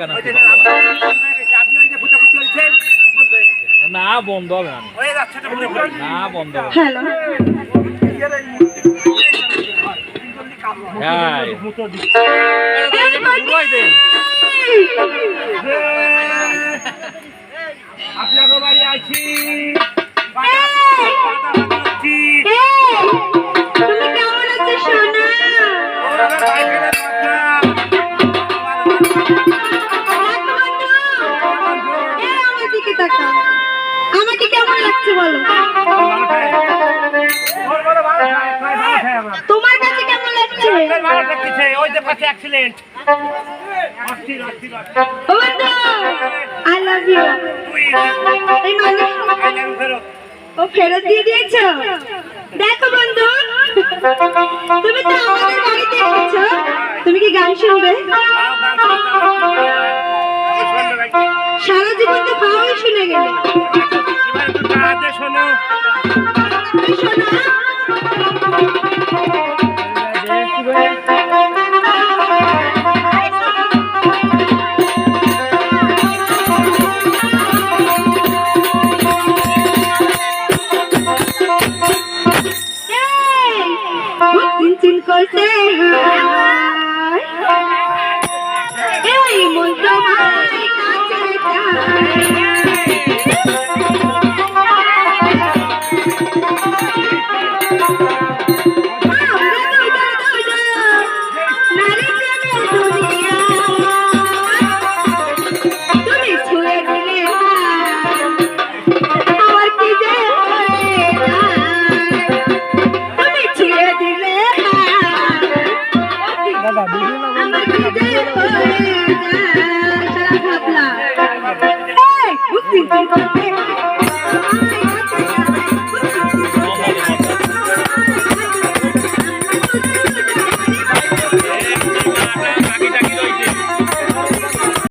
দোকান আছে না বন্ধ হবে না বন্ধ হবে হ্যালো আপনাকে বাড়ি আছি তুমি কেমন আছো সোনা আমার দিকে তাকাও আমাকে কেমন লাগছে বলো তোমার কাছে কেমন লাগছে ওই যে পাশে অ্যাক্সিডেন্ট আই লাভ ইউ এই মানুষ ও ফেরত দিয়ে দিয়েছো দেখো বন্ধু তুমি তো আমাদের বাড়িতে এসেছো তুমি কি গান শুনবে সারা জীবন তো পাওয়াই শুনে গেলে শোনো শোনা চিন করতে এই মন তোমার কাছে তুমি ছুঁয়ে দিলে আমার কি যে তুমি ছুঁয়ে দিলে আমার কি যে